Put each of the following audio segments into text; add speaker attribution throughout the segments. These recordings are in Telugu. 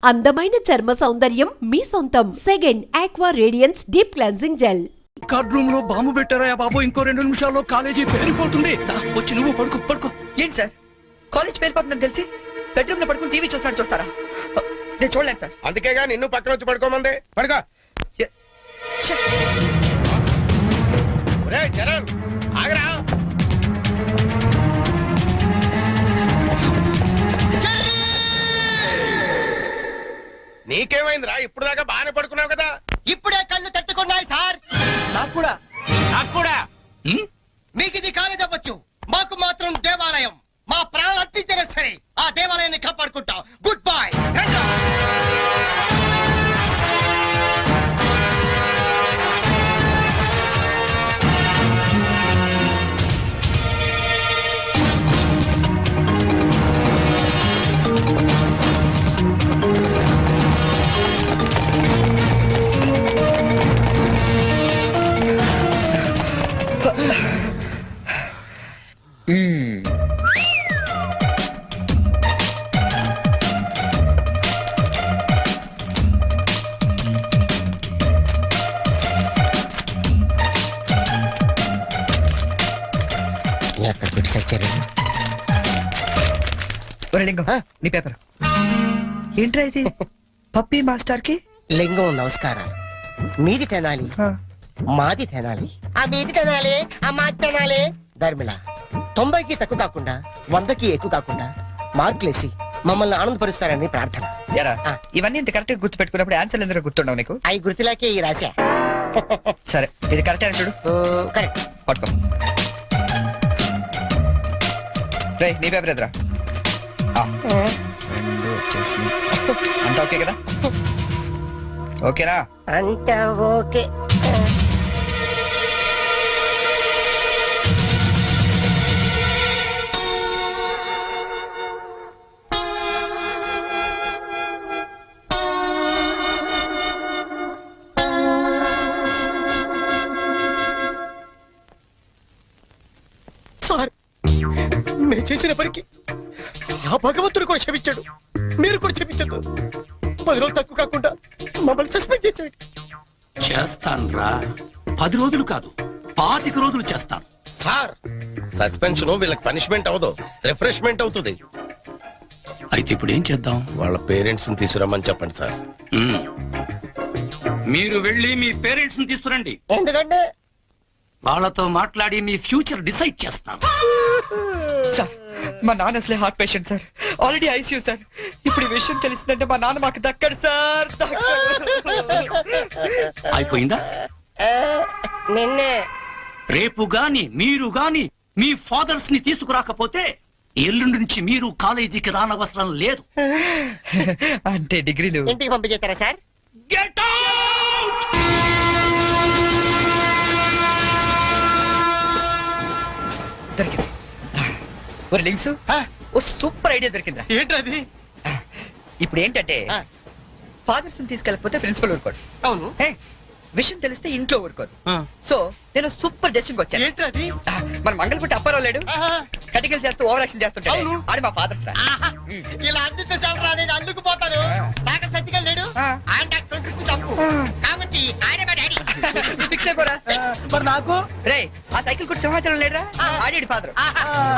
Speaker 1: అందమైన చర్మ సౌందర్యం మీ సొంతం. Second aqua radiance deep cleansing gel.
Speaker 2: Card room లో బాంబు పెట్టారా బాబు? ఇంకో 2 నిమిషాల్లో కాలేజీ పేరిపోతుంది. వచ్చి నువ్వు పడుకో.
Speaker 3: ఏంటి సార్, కాలేజ్ పేరిపోతుందని తెలిసి బెడ్రూమ్ లో పడుకుని టీవీ చూస్తారా? నేను చూడలేదు సార్.
Speaker 4: అందుకేగా నిన్ను పక్కన వచ్చి పడుకోమంది. పడుకో. చరణ్ ఆగరా. నీకేమైందిరా? ఇప్పుడు దాకా బాగానే పడుకున్నావు కదా.
Speaker 3: ఇప్పుడే కళ్ళు తట్టుకున్నాయి సార్. నాకు కూడా. మీకు ఇది కాలేజ్ అవ్వచ్చు, మాకు మాత్రం దేవాలయం. మా ప్రాణాలు అర్పించినా సరే ఆ దేవాలయాన్ని కాపాడుకుంటాం. Good bye. లింగం, నీ పేపర్ ఏంట్రా ఇది? పప్పీ మాస్టర్ కి
Speaker 5: లింగం నమస్కారాలు. మీది తినాలి, మాది తినాలి, ఆ మీది తినాలి, ఆ మాది తినాలి. ధర్మిళ 90కి తక్కువ కాకుండా 100కి ఎక్కువ కాకుండా మార్కులేసి మమ్మల్ని ఆనందపరుస్తారని ప్రార్థన.
Speaker 3: ఇవన్నీ ఇంత కరెక్ట్ గా గుర్తు పెట్టుకున్నప్పుడు ఆన్సర్ ఎందుకు గుర్తుండవు నీకు?
Speaker 5: అవి గుర్తులాకే ఈ రాశా.
Speaker 3: సరే, ఇది కరెక్ట్ అని చూడు.
Speaker 5: కరెక్ట్.
Speaker 3: పట్టుకో. రే, నీ పేపర్ ఎదురా. 2 వచ్చేసి అంతా ఓకే కదా? ఓకేనా?
Speaker 5: అంతా ఓకే.
Speaker 3: సార్, నేను చేసిన పనికి ఆ భగవంతుడు కూడా క్షమించాడు, మీరు కూడా క్షమించదు. 10 రోజులు తక్కువ కాకుండా మమ్మల్ని సస్పెండ్ చేశాడు.
Speaker 2: చేస్తాను రా. 10 రోజులు కాదు, 25 రోజులు చేస్తాను.
Speaker 4: సార్, సస్పెన్షన్ వీళ్ళకి పనిష్మెంట్ అవదు, రిఫ్రెష్మెంట్ అవుతుంది.
Speaker 2: అయితే ఇప్పుడు ఏం చేద్దాం?
Speaker 4: వాళ్ళ పేరెంట్స్ ని తీసుకురమ్మని చెప్పండి సార్.
Speaker 2: మీరు వెళ్ళి మీ పేరెంట్స్ ని తీసుకురండి.
Speaker 5: ఎందుకంటే
Speaker 2: వాళ్ళతో మాట్లాడి మీ ఫ్యూచర్ డిసైడ్ చేస్తాను.
Speaker 3: సార్, మా నాన్న అసలే heart patient sir, already ICU sir. ఇప్పుడు ఈ విషయం తెలిసిందంటే మా నాన్న మాకు దక్కడు సార్.
Speaker 2: అయిపోయిందా?
Speaker 5: నిన్నే
Speaker 2: రేపు గాని మీరు గాని మీ ఫాదర్స్ ని తీసుకురాకపోతే ఎల్లుండి నుంచి మీరు కాలేజీకి రానవసరం లేదు.
Speaker 3: అంటే డిగ్రీలు
Speaker 5: ఇంటికి పంపించేస్తారా సార్?
Speaker 2: Get out!
Speaker 3: దొరికింది. ఒక లింక్స్, ఓ సూపర్ ఐడియా దొరికిందా?
Speaker 2: ఏంటది?
Speaker 3: ఇప్పుడు ఏంటంటే ఫాదర్స్ తీసుకెళ్ళకపోతే ప్రిన్సిపల్ ఊరుకోడు.
Speaker 5: అవును.
Speaker 3: విషయం తెలిస్తే ఇంట్లో ఊరుకోదు. సో నేను సూపర్ డెసిషన్ వచ్చాను.
Speaker 2: ఏంటది?
Speaker 3: మన మంగళపుట్టి అప్పారావు లేడు, కటికలు చేస్తూ ఓవర్ యాక్షన్ చేస్తుంటే ఆడి మా ఫాదర్స్ రా.
Speaker 5: ఇలా అందితే సార్ నేను అందుకుపోతాను. సాగర్ సత్తికల్ లేడు, ఆయన కాబట్టి ఆయన మా డాడీ.
Speaker 3: ఫిక్స్ అయిపోరా.
Speaker 2: మరి నాకు
Speaker 3: రే, ఆ సైకిల్ కూడా సింహాచలం లేడురా, ఆడి ఫాదర్.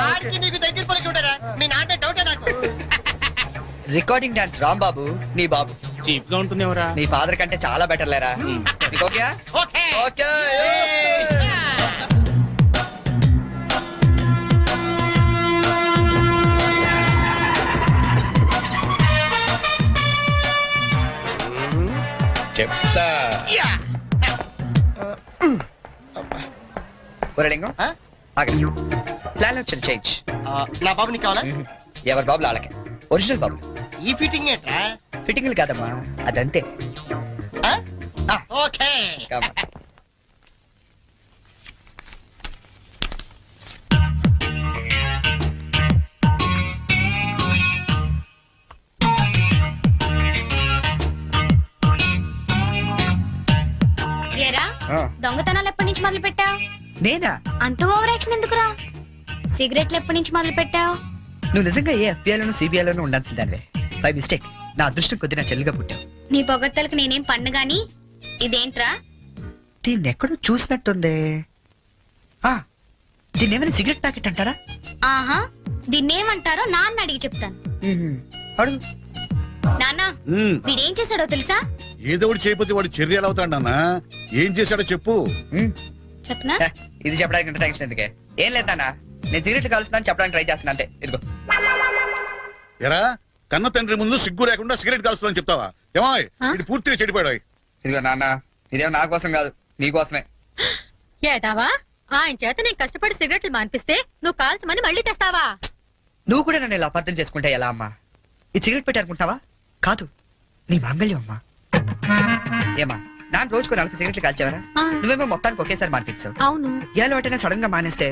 Speaker 5: ఆడికి నీకు దగ్గర పలికి ఉంటారా? మీ నాన్న డౌటే నాకు.
Speaker 3: రికార్డింగ్ డాన్స్ రాంబాబు నీ బాబు.
Speaker 2: చీప్ గా ఉంటుంది ఎవరా?
Speaker 3: నీ ఫాదర్ కంటే చాలా బెటర్ లేరా. Okay
Speaker 5: okay
Speaker 3: okay.
Speaker 4: చెప్తా.
Speaker 3: ఒరే లింగం, ప్లాన్ వచ్చింది చేంజ్.
Speaker 5: నా బాబు నీకు కావాలా?
Speaker 3: ఎవరి బాబులు వాళ్ళకే, ఒరిజినల్ బాబులు.
Speaker 5: ఈ ఫిట్టింగ్ ఏంట్రా?
Speaker 3: ఫిట్టింగ్లు కాదమ్మా, అదంతే.
Speaker 5: ఓకే.
Speaker 6: దొంగతనాలు ఎప్పటి నుంచి మొదలు పెట్టావు?
Speaker 3: నేనా?
Speaker 6: అంత ఓవర్ యాక్షన్ ఎందుకురా? సిగరెట్లు ఎప్పటి నుంచి మొదలు పెట్టావు?
Speaker 3: నువ్వు నిజంగా ఏ FBI లోనూ CBI లోనూ ఉండాల్సిందానివే. బై మిస్టేక్
Speaker 7: నా అదృష్టం కొద్ది నా చెల్లిగా పుట్టావు.
Speaker 6: నీ పొగడ్తలకు నేనేం పన్ను గాని ఇదేంట్రా?
Speaker 7: దీన్ని ఎక్కడో చూసినట్టుంది. ఆ, దీన్ని ఏమైనా సిగరెట్ ప్యాకెట్ అంటారా?
Speaker 6: ఆహా, దీన్నేమంటారో నాన్న అడిగి చెప్తాను.
Speaker 7: అడుగు.
Speaker 6: నాన్న, వీడేం చేశాడో తెలుసా?
Speaker 8: ఏదో ఒకటి చేయకపోతే వాడు చర్యలు అవుతాడు నాన్న. ఏం చేశాడో చెప్పు.
Speaker 6: చెప్పనా?
Speaker 7: ఇది చెప్పడానికి ఇంత టెన్షన్ ఎందుకే? ఏం లేదు నాన్న, నేను సిగరెట్ కాలుస్తున్నాను చెప్పడానికి ట్రై చేస్తున్నా అంతే. ఇదిగో.
Speaker 8: ఎరా కన్న తండ్రి ముందు సిగ్గు లేకుండా సిగరెట్ కాలుస్తానని చెప్తావా? ఏమో ఇది పూర్తిగా చెడిపోయాడు.
Speaker 7: ఇదిగో నాన్న, ఇదేమో నా కోసం కాదు, నీ కోసమే.
Speaker 9: ఏటావా? ఆయన చేత నేను కష్టపడి సిగరెట్లు మానిపిస్తే నువ్వు కాల్చమని మళ్ళీ తెస్తావా?
Speaker 7: నువ్వు కూడా నన్ను ఇలా అపార్థం చేసుకుంటే ఎలా అమ్మా? ఈ సిగరెట్ పెట్టి అనుకుంటావా? కాదు, నీ మాంగళ్యం అమ్మా. ఏమా నాన్న రోజుకు 4 సిగరెట్లు కాల్చేవరా? నువ్వేమో మొత్తానికి ఒకేసారి మానిపించావు.
Speaker 9: అవును.
Speaker 7: ఏ అలవాటైనా సడన్ గా మానేస్తే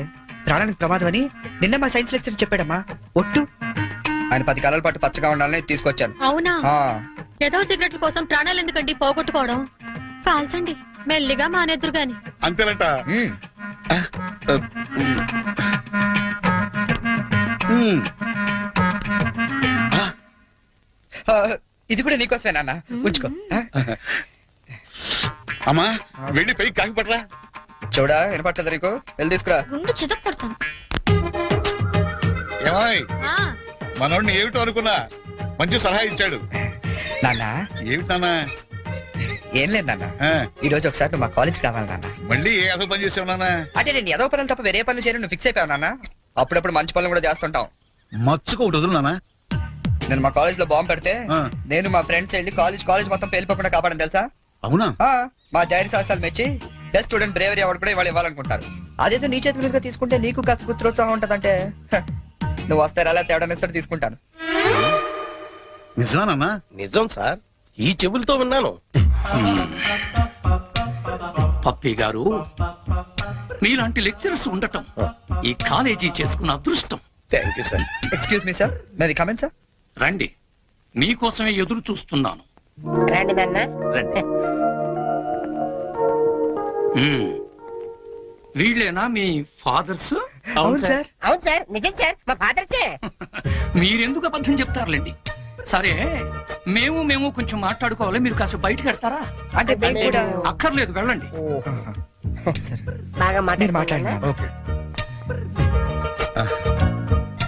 Speaker 7: ప్రాణానికి ప్రమాదం అని నిన్న మా సైన్స్ లెక్చర్ చెప్పాడమ్మా. ఒట్టు ఆయన 10 కాలాల పాటు పచ్చగా ఉండాలని తీసుకొచ్చాను.
Speaker 9: అవునా?
Speaker 7: ఆ,
Speaker 9: ఏదో సిగరెట్ల కోసం ప్రాణాలు ఎందుకండి పోగొట్టుకోవడం? కాల్చండి, మెల్లిగా మానేద్దురు గాని.
Speaker 8: అంతేనట.
Speaker 7: ఉమ్. ఆ, ఇది కూడా నీకోసమే నాన్న, ఉంచుకో. ఆ?
Speaker 8: అమ్మా వెళ్ళి పైకి కాకి పట్టరా.
Speaker 7: చూడా వినపట్లేదు నీకు? వెళ్ళి తీసుకురా.
Speaker 6: గుండు చితక్ కొడతాను.
Speaker 8: ఏమాయ్
Speaker 9: ఆ,
Speaker 8: మనోడిని ఏమిటో అనుకున్నా మంచి సలహా ఇచ్చాడు.
Speaker 7: నాన్న
Speaker 8: ఏమిటి నాన్న?
Speaker 7: ఏం లేదు నాన్న,
Speaker 8: ఆ,
Speaker 7: ఈ రోజు ఒకసారి నువ్వు మా కాలేజ్ కావాలి నాన్న.
Speaker 8: మళ్ళీ ఏ అదో పని చేసావు నాన్న?
Speaker 7: అంటే నేను ఏదో పనులు తప్ప వేరే పనులు చేయను నువ్వు ఫిక్స్ అయిపోయావు నాన్న. అప్పుడప్పుడు మంచి పనులు కూడా చేస్తుంటాం.
Speaker 8: మచ్చుకు ఒకటి వదులు నాన్న.
Speaker 7: నేను మా కాలేజ్ లో బాంబు పెడితే
Speaker 8: ఆ.
Speaker 7: నేను మా ఫ్రెండ్స్ వెళ్ళి కాలేజ్ మొత్తం పేలిపోకుండా కాపాడని తెలుసా?
Speaker 8: అవునా?
Speaker 7: ఆ, మా ధైర్య సాహసాలు మెచ్చి బెస్ట్ స్టూడెంట్ బ్రేవరీ అవార్డు కూడా ఇవాళ ఇవ్వాలనుకుంటారు. అదేదో నీ చేతి మీదుగా తీసుకుంటే నీకు కాస్త పుత్రోత్సాహం ఉంటదంటే నువ్వు వస్తే అలా తేడా ఇస్తారు తీసుకుంటాను.
Speaker 8: నిజమా నాన్న?
Speaker 4: నిజం సార్, ఈ చెవులతో విన్నాను.
Speaker 2: పప్పి గారు, మీలాంటి లెక్చరర్స్ ఉండటం ఈ కాలేజీ చేసుకున్న అదృష్టం.
Speaker 4: Thank you sir.
Speaker 7: Excuse me sir, నాది కమెంట్ సార్.
Speaker 2: రండి, మీకోసమే ఎదురు చూస్తున్నాను.
Speaker 5: రండి నాన్న.
Speaker 2: రండి. మ్మ్. వీళ్ళేనా మీ ఫాదర్స్?
Speaker 7: అవును సార్.
Speaker 5: అవును సార్, నిజం సార్, మా ఫాదర్సే.
Speaker 2: మీరెందుకు అబద్ధం చెప్తారులేండి. సరే, మేము కొంచెం మాట్లాడుకోవాలి. మీరు కాస్త బయటకు వెళ్తారా?
Speaker 7: అంటే మేము కూడా
Speaker 2: అక్కర్లేదు, వెళ్ళండి.
Speaker 7: సరే.
Speaker 5: బాగా
Speaker 7: మీరు మాట్లాడినా
Speaker 8: ఓకే.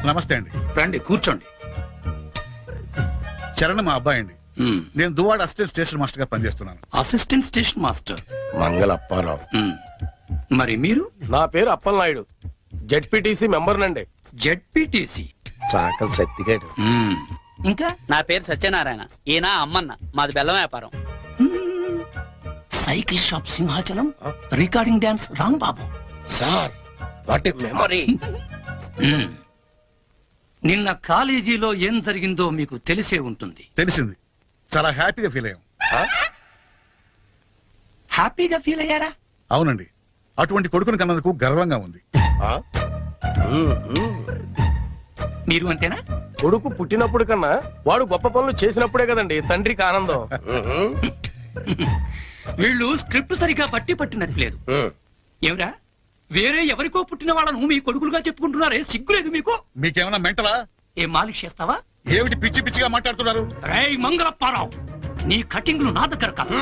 Speaker 8: నమస్తే అండి.
Speaker 2: రండి, కూర్చోండి.
Speaker 8: చరణ్ మా అబ్బాయి అండి.
Speaker 2: మ్మ్.
Speaker 8: నేను దువాడ అసిస్టెంట్ స్టేషన్ మాస్టర్ గా పనిచేస్తున్నాను.
Speaker 2: Assistant station master.
Speaker 4: మంగళ అప్పారావు.
Speaker 2: మ్మ్. మరి మీరు?
Speaker 10: నా పేరు అప్పలనాయుడు, జెడ్పీటీసీ మెంబర్ నండి.
Speaker 2: జెడ్పీటీసీ.
Speaker 4: చాకలి సత్తిగాడు.
Speaker 2: ఇంకా?
Speaker 11: నా పేరు సత్యనారాయణ, ఈయన అమ్మన్న, మాది బెల్లం వ్యాపారం.
Speaker 2: Cycle shop Simhachalam, recording dance Rambabu.
Speaker 4: Sir what a memory.
Speaker 2: నిన్న కాలేజీలో ఏం జరిగిందో మీకు తెలిసే ఉంటుంది.
Speaker 8: తెలిసింది, చాలా హ్యాపీగా ఫీల్ అయ్యాం.
Speaker 2: హ్యాపీగా ఫీల్ అయ్యారా?
Speaker 8: అవునండి, అటువంటి కొడుకుని కన్నందుకు గర్వంగా ఉంది.
Speaker 4: ఆ?
Speaker 2: మీరు అంతేనా?
Speaker 10: కొడుకు పుట్టినప్పుడు కన్నా వాడు గొప్ప పనులు చేసినప్పుడే కదండి తండ్రికి ఆనందం.
Speaker 2: వీళ్ళు స్క్రిప్ట్ సరిగా పట్టినట్లేదు. ఏమిరా, వేరే ఎవరికో పుట్టిన వాళ్ళను మీ కొడుకులుగా చెప్పుకుంటున్నారే, సిగ్గులేదు మీకు?
Speaker 8: మీకేమైనా మెంటలా?
Speaker 2: ఏం మాలిష్ చేస్తావా?
Speaker 8: ఏమిటి పిచ్చి పిచ్చిగా మాట్లాడుతున్నారు?
Speaker 2: రేయ్ మంగళప్పారావు, నీ కటింగ్లు నా దగ్గర కాదు.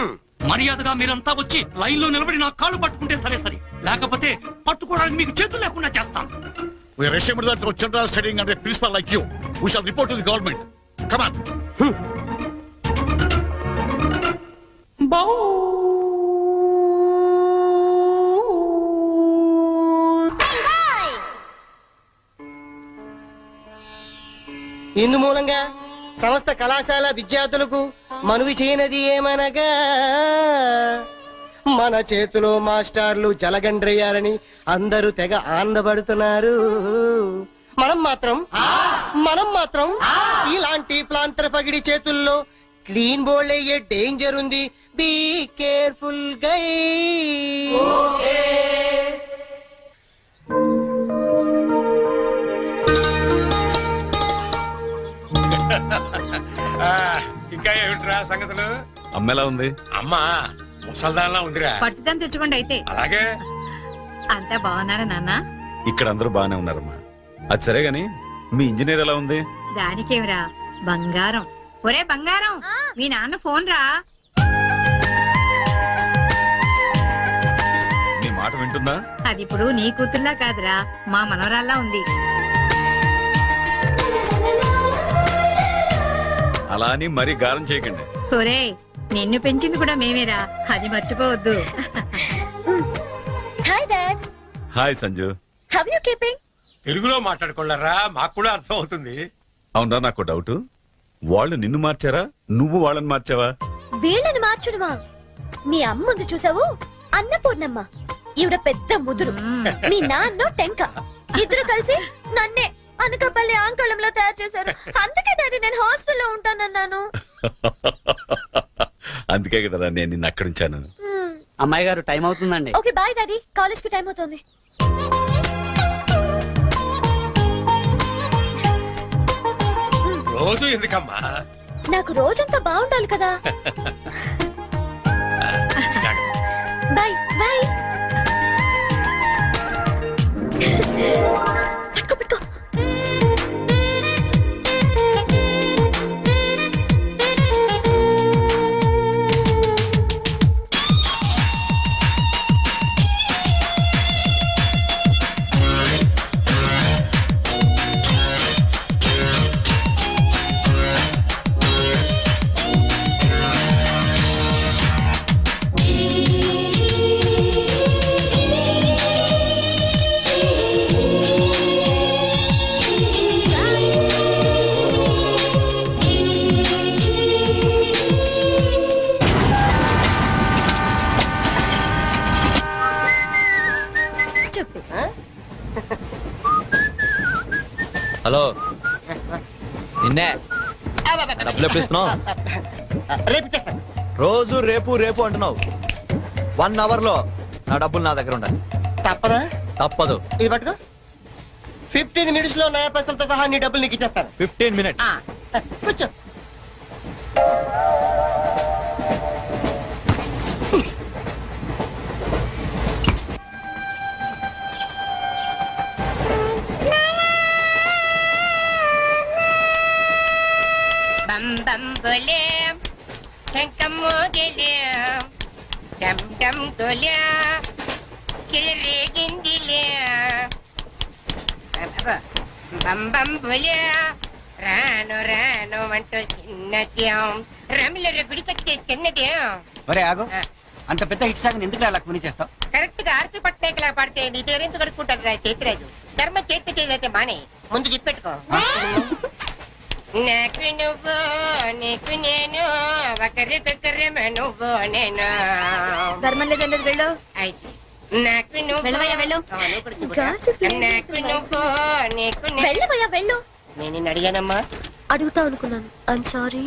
Speaker 2: మర్యాదగా మీరంతా వచ్చి లైన్ లో నిలబడి నా కాళ్ళు పట్టుకుంటే సరే సరే, లేకపోతే పట్టుకోవడానికి మీకు చేతులు లేకుండా చేస్తాను.
Speaker 8: We are ashamed that our children are studying under a principal like you. We shall report to the government. Come on.
Speaker 5: ఇందు మూలంగా సమస్త కళాశాల విద్యార్థులకు మనవి చేయనది ఏమనగా, మన చేతిలో మాస్టర్లు జలగండ్రయ్యారని అందరూ తెగ ఆనందపడుతున్నారు. మనం మాత్రం ఇలాంటి ప్లాంతర పగిడి చేతుల్లో క్లీన్ బోల్డ్ అయ్యే డేంజర్ ఉంది. బీ కేర్ఫుల్ గై.
Speaker 8: ఇంకా ఏమిట్రా సంగతులు?
Speaker 10: అమ్మెలా ఉంది?
Speaker 8: అమ్మా ముసల్దాన్లా ఉందిరా.
Speaker 9: పచ్చిదాన్ని తెచ్చుకోండి అయితే.
Speaker 8: అలాగే.
Speaker 9: అంతా బాగున్నారా నాన్న?
Speaker 10: ఇక్కడ అందరూ బాగానే ఉన్నారమ్మా. అది సరే గాని మీ ఇంజనీర్ ఎలా ఉంది?
Speaker 9: దానికేమిరా, బంగారం. ఒరే బంగారం మీ నాన్న ఫోన్ రా.
Speaker 8: నీ మాట వింటుందా?
Speaker 9: అది ఇప్పుడు నీ కూతుర్లా కాదురా, మా మనవరాల్లా ఉంది.
Speaker 8: అలా అని మరీ గారం చేయకండి.
Speaker 9: ఒరే నిన్ను పెంచింది కూడా మేమేరా, అది మర్చిపోవద్దు.
Speaker 6: Hi dad,
Speaker 8: hi Sanju.
Speaker 6: How you keeping?
Speaker 10: తెలుగులో మాట్లాడుకోలేరా, మాకు కూడా అర్థం అవుతుంది.
Speaker 8: అవునరా, నాకు డౌట్. వాళ్ళు నిన్ను మార్చారా, నువ్వు వాళ్ళని మార్చావా?
Speaker 6: వీళ్ళని మార్చడమా? మీ అమ్మ ఉంది చూసావు, అన్నపూర్ణమ్మ. ఈవిడ పెద్ద ముదురు, మీ నాన్న టెంక. ఇద్దరు కలిసి నన్నే అనకాపల్లి ఆంకళంలో తయారు చేశారు. అందుకే డాడీ నేను హాస్టల్లో ఉంటానన్నాను.
Speaker 8: అందుకే కదరా నేను నిన్ను అక్కడ ఉంచాను.
Speaker 11: అమ్మాయి గారు టైం అవుతుందండి.
Speaker 6: ఓకే బాయ్ డాడీ, కాలేజ్ కి టైం అవుతుంది.
Speaker 10: రోజు ఎందుకమ్మా?
Speaker 6: నాకు రోజంతా బాగుండాలి కదా. Bye bye. పట్టుకో పట్టుకో.
Speaker 3: హలో, నిన్నే డబ్బులు ఎప్పుడు ఇస్తున్నావు?
Speaker 5: రేపు ఇచ్చేస్తాను.
Speaker 3: రోజు రేపు రేపు అంటున్నావు. 1 అవర్ లో నా డబ్బులు నా దగ్గర ఉండాలి.
Speaker 5: తప్పదా?
Speaker 3: తప్పదు.
Speaker 5: ఇది పట్టుకో. 15 మినిట్స్ లో నయా పైసలతో సహా నీ డబ్బులు నీకు ఇచ్చేస్తాను.
Speaker 3: 15 మినిట్స్.
Speaker 5: కూర్చో.
Speaker 12: బం బం బోలే శంకమ్మో గెలే డమ్ డమ్ డోలే సిరిగిందిలే బం బం బోలే రాను రాను అంటూ చిన్నద్యం రమిల గుడికొచ్చే చిన్నద్యం.
Speaker 3: ఒరే ఆగు, అంత పెద్ద హిట్ సాంగ్ ఎందుకు అలా కూని చేస్తావు?
Speaker 12: కరెక్ట్ గా ఆర్పి పట్నాయక్ లా పాడితే నీ పేరెందుకు కడుక్కుంటారు రా చేతిరాజు. ధర్మ చేతి చేదైతే మానే, ముందు చెప్పెట్టుకో. నాకు నువ్వు నీకు నేను ఒకరికొకరేమో నువ్వు నేను.
Speaker 6: ధర్మం లేదండి వెళ్ళు.
Speaker 12: ఐసి నాకు నువ్వు
Speaker 6: వెళ్ళవయ్యా, వెళ్ళు.
Speaker 12: నాకు నువ్వు నీకు
Speaker 6: వెళ్ళవయ్యా వెళ్ళు.
Speaker 12: నేను నిన్ను అడిగానమ్మా.
Speaker 6: అడుగుతా అనుకున్నాను. I'm sorry.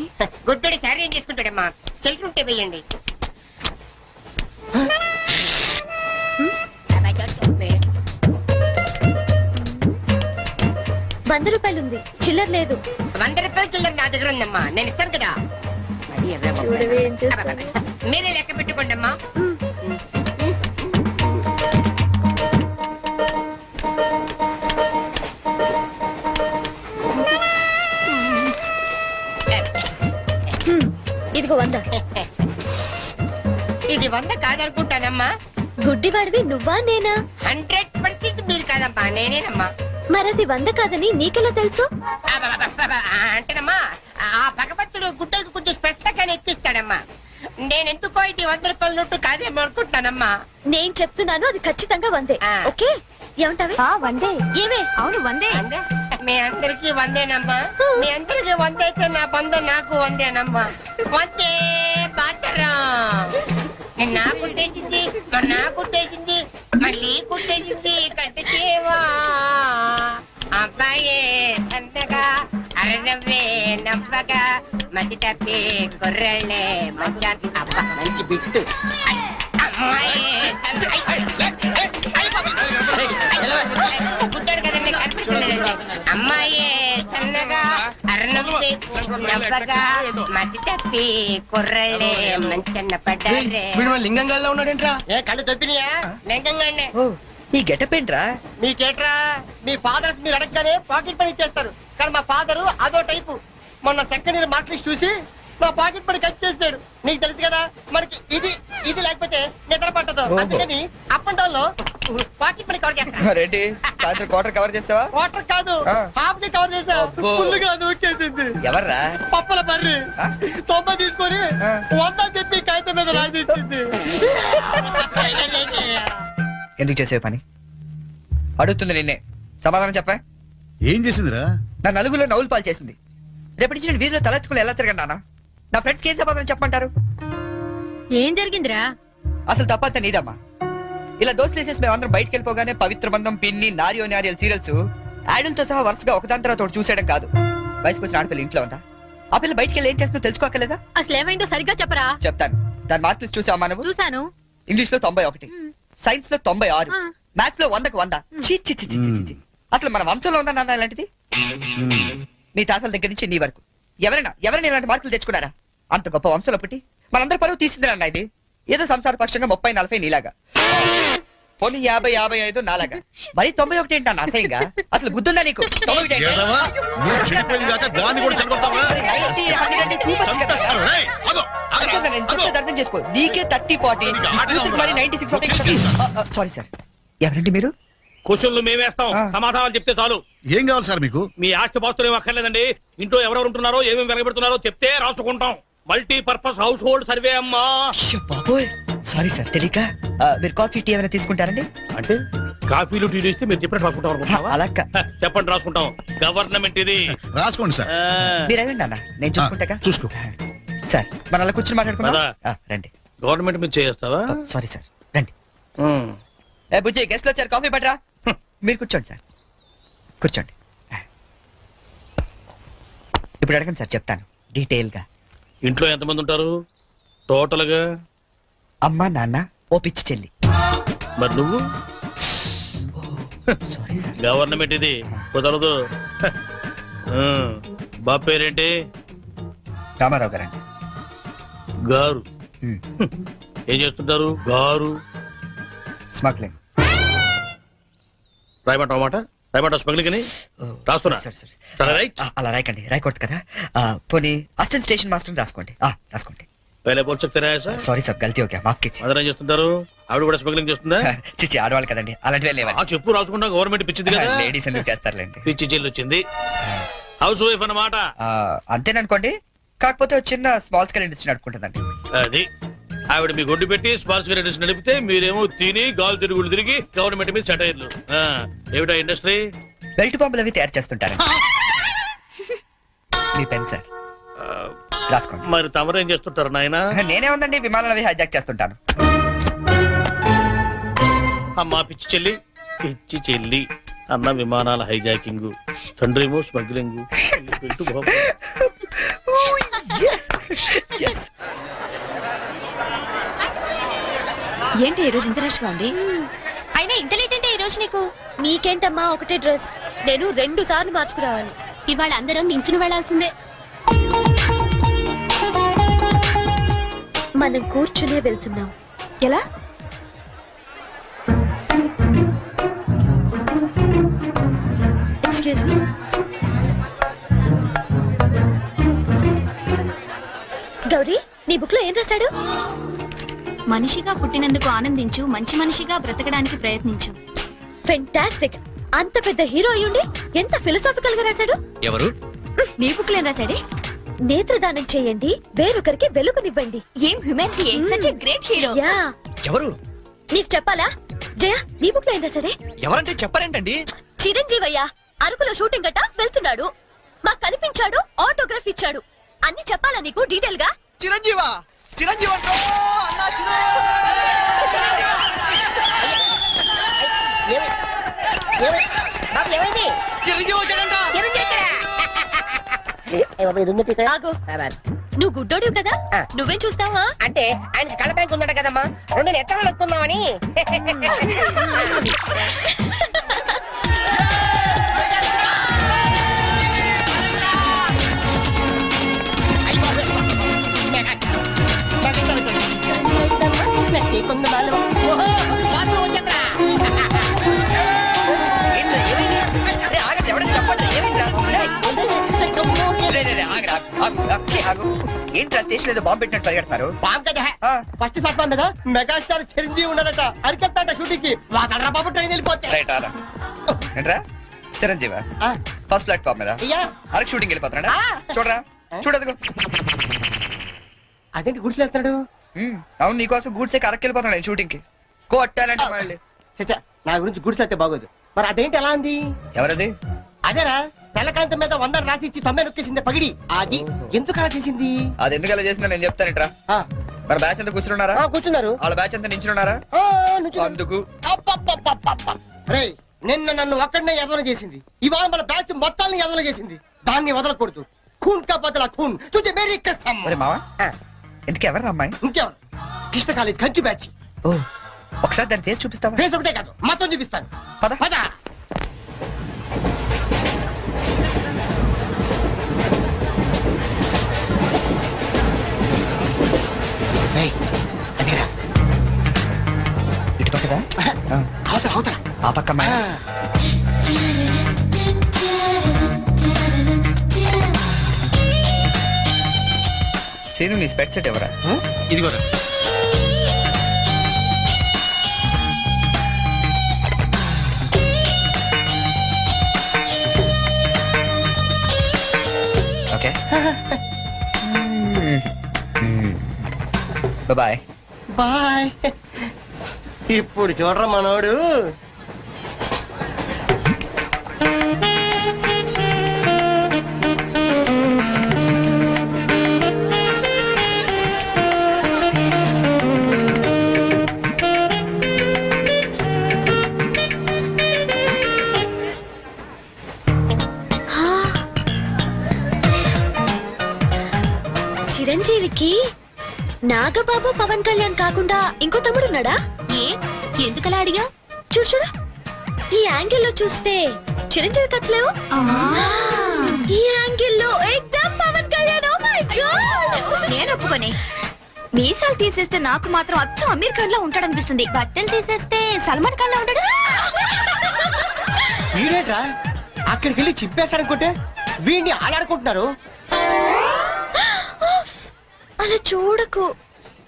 Speaker 12: గుడ్డోడి సారీ ఏం చేసుకుంటాడమ్మా? సెల్ఫ్ ఉంటే వేయండి.
Speaker 6: ₹100 ఉంది, చిల్లర లేదు.
Speaker 12: 100 రూపాయలు చిల్లర నా దగ్గర ఉందమ్మా, నేను ఇస్తాను కదా.
Speaker 6: చూడవే ఏం చేస్తాను.
Speaker 12: మీరే లెక్క పెట్టుకోండి అమ్మా.
Speaker 6: ఇదిగో 100.
Speaker 12: ఇది 100 కాదనుకుంటానమ్మా.
Speaker 6: గుడ్డివాడివి నువ్వా నేనా?
Speaker 12: 100% మీరు కాదమ్మా, నేనేనమ్మా.
Speaker 6: మరది 100 కాదని నీకెలా తెలుసు?
Speaker 12: అంటేనమ్మా, ఆ భగవంతుడు గుడ్డలకు కొంచెం స్పెషల్గానే ఎక్కిస్తాడమ్మా. నేనెందుకో ఇది 100 రూపాయల నోటు కాదేమో అనుకుంటున్నానమ్మా.
Speaker 6: నేను చెప్తున్నాను, అది ఖచ్చితంగా 100. ఓకే, ఏమంటావే? 100. ఏమే? అవును 100.
Speaker 12: మీ అందరికి 100ఏనమ్మా. మీ అందరికి 100 అయితే నా బంధ నాకు 100ఏనమ్మా. 100 బాతరం. నా కుట్టేసింది, నా కుట్టేసింది, మళ్ళీ కుట్టేసింది కట్టు చేవా. అబ్బాయే సంతగా అరనవ్వే నవ్వగా మతి తప్పి కుర్రళ్ళే మంచానికి. అబ్బా మంచి బిట్టు. గుడ్డాడు కదండి, కనిపిస్తలేదండి. అమ్మాయే సన్నగా అరనవ్వే నవ్వగా మతి తప్పి కుర్రళ్ళే మంచన్న పడ్డారే.
Speaker 5: లింగంగా ఉన్నాడేంట్రా?
Speaker 12: ఏ కళ్ళు తప్పినాయా? లింగంగానే.
Speaker 7: ఈ గెటప్ ఏంట్రా?
Speaker 12: మీకేట్రా, మీ ఫాదర్స్ మీరు అడగగానే పాకెట్ పని చేస్తారు, కానీ మా ఫాదరు అదో టైపు.
Speaker 5: మొన్న సెకండ్ ఇయర్ మార్క్ లిస్ట్ చూసి నా పాకెట్ పని కట్ చేశాడు. నీకు తెలుసు కదా మనకి ఇది ఇది లేకపోతే నిద్ర పట్టదు. అందుకని అప్ అండ్ డౌన్ లో పాకెట్ పని కవర్ చేస్తాను.
Speaker 7: రెడ్డి సాయంత్రం క్వార్టర్ కవర్ చేస్తావా?
Speaker 5: వాటర్ కాదు, హాఫ్ కి కవర్ చేసా.
Speaker 7: అబ్బో.
Speaker 5: ఫుల్గా నూకేసింది.
Speaker 7: ఎవర్రా?
Speaker 5: పప్పల బర్రి 90 తీసుకొని 100 చెప్పి కాగితం మీద రాసి ఇచ్చింది.
Speaker 7: ఎందుకు చేసే పని అడుగుతుంది నిన్నే, సమాధానం చెప్పా.
Speaker 8: ఏం చేసిందిరా?
Speaker 7: నా నలుగులో నవ్వులు పాలు చేసింది. రేపటి నుంచి నేను వీధిలో తలెత్తుకుని ఎలా తిరగండి నాన్న? నా ఫ్రెండ్స్కి ఏం సమాధానం చెప్పమంటారు?
Speaker 9: ఏం జరిగిందిరా?
Speaker 7: అసలు తప్పంతా నీదమ్మా. ఇలా దోస్తులు వేసేసి మేమందరం బయటకు వెళ్ళిపోగానే పవిత్ర బంధం, పిన్ని, నారియో నారియల్ సీరియల్స్ యాడల్తో సహా వరుసగా ఒకదాని తర్వాత ఒకటి చూసేయడం కాదు. వయసుకు వచ్చిన ఆడపిల్ల ఇంట్లో ఉందా? ఆ పిల్ల బయటకు వెళ్ళి ఏం చేస్తుందో తెలుసుకోకలేదా?
Speaker 9: అసలు ఏమైందో సరిగ్గా చెప్పరా.
Speaker 7: చెప్తాను. దాని మార్కులు చూసావా నువ్వు?
Speaker 9: చూసాను.
Speaker 7: ఇంగ్లీష్ లో 91, సైన్స్ లో 96, మ్యాథ్స్ లో 100కి 100. ఛీ, ఛీ, ఛీ, ఛీ, ఛీ, ఛీ. అసలు మన వంశంలో ఉందా నాన్న ఇలాంటిది? మీ తాతల దగ్గర నుంచి నీ వరకు ఎవరైనా ఇలాంటి మార్కులు తెచ్చుకున్నారా? అంత గొప్ప వంశంలో పుట్టి మనందరి పరువు తీసింది అన్న ఇది. ఏదో సంసార పక్షంగా 30-40 నీలాగా, పోనీ 50-55 నాలాగా, మరి 91 ఏంటన్నా అసహ్యంగా? అసలు బుద్ధుందా నీకు? 91 ఏంటి?
Speaker 8: ఏదమ్మా? నువ్వు చెడిపోయింది కాక దాన్ని కూడా చెడగొడతావా?
Speaker 7: 90, 100 అంటే too much కదా.
Speaker 8: రేయ్, ఆగు, ఆగు,
Speaker 7: అర్థం కాదు, నేను
Speaker 8: ఆగు.
Speaker 7: చెప్పేది అర్థం చేసుకో. నీకే 30-40, మరి 96. సారీ సార్, ఎవరండి మీరు?
Speaker 10: క్వశ్చన్లు మేమేస్తాం, సమాధానాలు చెప్తే చాలు.
Speaker 8: ఏం కావాలి సార్ మీకు?
Speaker 10: మీ ఆస్తి పాస్తులు ఏం అక్కర్లేదండి. ఇంట్లో ఎవరెవరు ఉంటున్నారో ఏమేమి వెలగబెడుతున్నారో చెప్తే రాసుకుంటాం. మల్టీపర్పస్ హౌస్ హోల్డ్ సర్వే అమ్మా.
Speaker 7: బాబోయ్, సారీ సార్, తెలియక. మీరు కాఫీ టీ ఏమైనా తీసుకుంటారండి?
Speaker 10: అంటే కాఫీలు టీలు ఇస్తే మీరు చెప్పినట్టు రాసుకుంటాం అనుకుంటున్నావా?
Speaker 7: అలా
Speaker 10: చెప్పండి, రాసుకుంటాం. గవర్నమెంట్ ఇది.
Speaker 8: రాసుకోండి సార్.
Speaker 7: మీరు వెళ్ళండి అన్న, నేను చూసుకుంటా.
Speaker 8: చూసుకో
Speaker 7: సార్, మన అలా కూర్చొని మాట్లాడుకుందాం. రండి.
Speaker 10: గవర్నమెంట్ మీరు చేస్తావా?
Speaker 7: సారీ సార్, రండి. ఏ బుజ్జి, గెస్ట్లు వచ్చారు, కాఫీ పట్టరా. మీరు కూర్చోండి సార్, కూర్చోండి. ఇప్పుడు అడగండి సార్, చెప్తాను డీటెయిల్ గా.
Speaker 10: ఇంట్లో ఎంతమంది ఉంటారు టోటల్ గా?
Speaker 7: అమ్మ, నాన్న, ఓ పిచ్చి చెల్లి.
Speaker 10: మరి నువ్వు?
Speaker 7: Sorry sir.
Speaker 10: గవర్నమెంట్ ఇది, కుదరదు. బాబు పేరేంటి?
Speaker 7: రామారావు గారండి.
Speaker 10: గారు. ఏం చేస్తుంటారు గారు?
Speaker 7: స్మగ్లింగ్.
Speaker 10: రాయమంటావు మాట? రాయమంటావు స్మగ్లింగ్ అని రాస్తున్నా.
Speaker 7: అలా రాయకండి, రాయకూడదు కదా. పోనీ అసిస్టెంట్ స్టేషన్ మాస్టర్ రాసుకోండి. రాసుకోండి.
Speaker 10: పहले बोल सकते रहे ऐसा?
Speaker 7: సారీ సార్, గల్తీ ఓకే, మాఫ్ कीजिए.
Speaker 10: అదరేం చేస్తుంటారు? ఆవిడ కూడా స్మగ్లింగ్ చేస్తుందా?
Speaker 7: చిచ్చి, ఆడవాళ్ళు కదండి, అలాంటివే లేవా?
Speaker 10: చెప్పు, రాసుకుంటా. గవర్నమెంట్ పిచ్చింది కదా.
Speaker 7: లేడీస్ ఎందుకు చేస్తారులేండి.
Speaker 10: పిచ్చి జైలు వచ్చింది. హౌస్ వైఫ్ అన్నమాట.
Speaker 7: అంతేననుకోండి, కాకపోతే ఒక చిన్న స్మాల్ స్కేల్ ఇండస్ట్రీ నడుపుకుంటుందండి.
Speaker 10: అది ఆవిడ మీ గొడ్డు పెట్టి స్పాన్స్ ఇండస్ట్రీ నడిపితే మీరేమో తిని గాలు తిరుగులు తిరిగి గవర్నమెంట్ మీద సెటైర్లు. ఏమిటా ఇండస్ట్రీ?
Speaker 7: బెల్ట్ బాంబులు అవి తయారు చేస్తుంటారు. మీ పెన్ సార్, రాసుకోండి.
Speaker 10: మరి తమరేం చేస్తుంటారు నాయన?
Speaker 7: నేనే ఉందండి, విమానాలు అవి హైజాక్ చేస్తుంటాను.
Speaker 10: అమ్మా పిచ్చి చెల్లి, పిచ్చి చెల్లి అన్న విమానాల హైజాకింగ్, తండ్రేమో స్మగ్లింగ్.
Speaker 6: ఏంటి ఈ రోజు ఇంత రష్గా ఉంది? అయినా ఇంత లేట్ అంటే ఈ రోజు నీకు? నీకేంటమ్మా ఒకటే డ్రెస్, నేను 2 సార్లు మార్చుకురావాలి. ఇవాళ అందరం నించుని వెళ్లాల్సిందే. మనం కూర్చునే వెళ్తున్నాం. ఎలా? Excuse me. గౌరీ, నీ బుక్ లో ఏం రాశాడు?
Speaker 9: మనిషిగా పుట్టినందుకు ఆనందించు, మంచి మనిషిగా బ్రతకడానికి ప్రయత్నించు.
Speaker 6: ఫెంటాస్టిక్. అంత పెద్ద హీరో అయ్యుండి ఎంత ఫిలసాఫికల్ గా రాశాడు.
Speaker 11: ఎవరు?
Speaker 6: నీ బుక్ లో రాశాడే, నేత్రదానం చేయండి, వేరొకరికి వెలుగునివ్వండి. ఏం humanity, such a great hero. Yeah.
Speaker 11: ఎవరు?
Speaker 6: నీకు చెప్పాలా? జయ, నీ బుక్ లో ఏం రాశాడే?
Speaker 11: ఎవరంటే చెప్పరేంటండి?
Speaker 6: చిరంజీవయ్య అరకులో షూటింగ్ గట్ట వెళ్తున్నాడు, మాకు కనిపించాడు, ఆటోగ్రాఫ్ ఇచ్చాడు. అన్ని చెప్పాలా నీకు డీటెయిల్ గా?
Speaker 11: చిరంజీవా? చిరంజీవి అంటో అన్నా చిరంజీవి వచ్చాడంట.
Speaker 6: ఆగు. నువ్వు గుడ్డోడివి కదా, నువ్వేం చూస్తావా?
Speaker 12: అంటే ఆయనకి కళ్ళ బ్యాంక్ ఉందట కదమ్మా, 2 నెత్తలు నొక్కుందామని.
Speaker 7: ఆగరా ఆగు. ఏంట్రా స్టేషన్ ఏదో బాంబు పెట్టినట్టు పరిగెడతారు?
Speaker 5: బామ్ కదా ఫస్ట్ ప్లాట్ఫామ్ మీద మెగాస్టార్ చిరంజీవి ఉన్నాడట అరికెళ్తాట షూటింగ్ కి వాడరా బాబు ట్రైన్ వెళ్ళిపోతే
Speaker 7: రైట్ ఆరా. ఏంట్రా చిరంజీవి ఫస్ట్ ప్లాట్ఫామ్ మీద
Speaker 5: అయ్యా
Speaker 7: అరకు షూటింగ్ వెళ్ళిపోతున్నాడా? చూడరా చూడదుగో.
Speaker 5: అదేంటి గుడిసెలేస్తున్నాడు?
Speaker 7: అవును నీకోసం గూడ్స్ అరకు వెళ్ళిపోతున్నాడు షూటింగ్ కి. కొట్టాలంటే మళ్ళీ
Speaker 5: చచ్చా నా గురించి గుడిసెళ్తే బాగోదు. మరి అదేంటి ఎలా అంది?
Speaker 7: ఎవరది?
Speaker 5: అదేరా తెల్లకాంతం మీద 100 రాసి ఇచ్చి 90 నొక్కేసింది పగిడి. అది ఎందుకు అలా చేసింది?
Speaker 7: అది ఎందుకు అలా చేసిందో నేను చెప్తానేట్రా. మరి బ్యాచ్ అంతా కూర్చున్నారా?
Speaker 5: కూర్చున్నారు.
Speaker 7: వాళ్ళ బ్యాచ్ అంతా నించున్నారా? అందుకు
Speaker 5: రేయ్ నిన్న నన్ను ఒక్కడనే ఎదవన చేసింది, ఇవాళ మన బ్యాచ్ మొత్తాన్ని ఎదవన చేసింది. దాన్ని వదలకూడదు. ఖూన్ కా బదలా ఖూన్ తుజే మేరీ కసమ్.
Speaker 7: మరి మావా ఎందుకు ఎవరు అమ్మాయి?
Speaker 5: ఇంకెవరు? కృష్ణ కాలేజ్ కంచు బ్యాచ్.
Speaker 7: ఓ ఒకసారి దాని ఫేస్ చూపిస్తావా?
Speaker 5: ఫేస్ ఒకటే కాదు మొత్తం చూపిస్తాను.
Speaker 7: పద
Speaker 5: పద.
Speaker 7: ఇటు పక్కదా?
Speaker 5: అవతల అవతల
Speaker 7: ఆ పక్క అమ్మాయి. సీను నీ స్పెక్ట్ సెట్ ఎవరా?
Speaker 2: ఇదిగోరా.
Speaker 7: Okay bye
Speaker 5: bye. ఇప్పుడు చూడరా మనోడు.
Speaker 6: చిరంజీవికి నాగబాబు పవన్ కళ్యాణ్ కాకుండా ఇంకో తమ్ముడున్నాడా? ఏ ఎందుకలా అడిగా? చూడు చూడు ఈ యాంగిల్ లో చూస్తే చిరంజీవి కచ్చలేవు. ఈ యాంగిల్ లో ఎక్దమ్ Pawan Kalyan. Oh my God నేను ఒప్పుకోనే. మీసాలు తీసేస్తే నాకు మాత్రం అచ్చం అమీర్ ఖాన్ లా ఉంటాడనిపిస్తుంది. బట్టలు తీసేస్తే సల్మాన్ ఖాన్ లా ఉంటాడు.
Speaker 5: వీడేట్రా అక్కడికి వెళ్ళి చింపేశారనుకుంటే వీడిని ఆలాడుకుంటున్నారు.
Speaker 6: అలా చూడకు,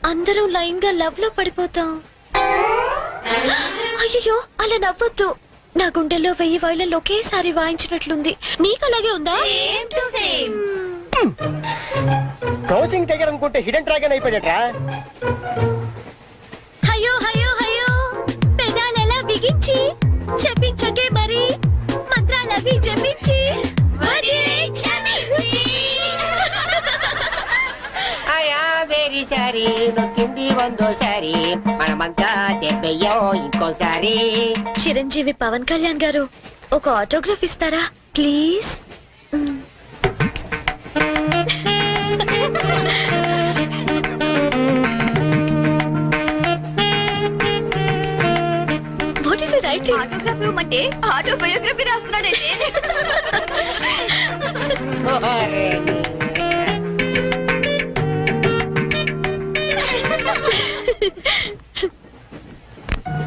Speaker 6: అందరూ లైన్ గా లవ్ లో పడిపోతాం. అయ్యో అలా నవ్వొద్దు. నా గుండెల్లో 1000 వైలెన్లు ఒకేసారి వాయించినట్లుంది. నీకు అలాగే ఉందా?
Speaker 5: క్రౌచింగ్ టైగర్ అనుకుంటే హిడెన్ డ్రాగన్ అయిపోయాడట్రా.
Speaker 6: అయ్యో అయ్యో అయ్యో పెదాలెలా బిగించి చెప్పించకే మరి మంత్రాలవి జపించి
Speaker 12: వెరీ సారీ నొక్కింది వందోసారి మనమంతా దెబ్బయ్యో ఇంకోసారి.
Speaker 6: చిరంజీవి పవన్ కళ్యాణ్ గారు ఒక ఆటోగ్రాఫ్ ఇస్తారా please? What is it writing? Autograph ఇవ్వమంటే ఆటోబయోగ్రఫీ రాస్తున్నాడంటే.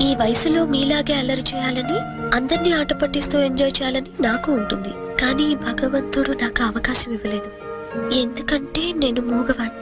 Speaker 6: ఈ వయసులో మీలాగే అల్లరి చేయాలని, అందరినీ ఆట పట్టిస్తూ ఎంజాయ్ చేయాలని నాకు ఉంటుంది. కానీ భగవంతుడు నాకు అవకాశం ఇవ్వలేదు. ఎందుకంటే నేను మూగవాణ్ణి.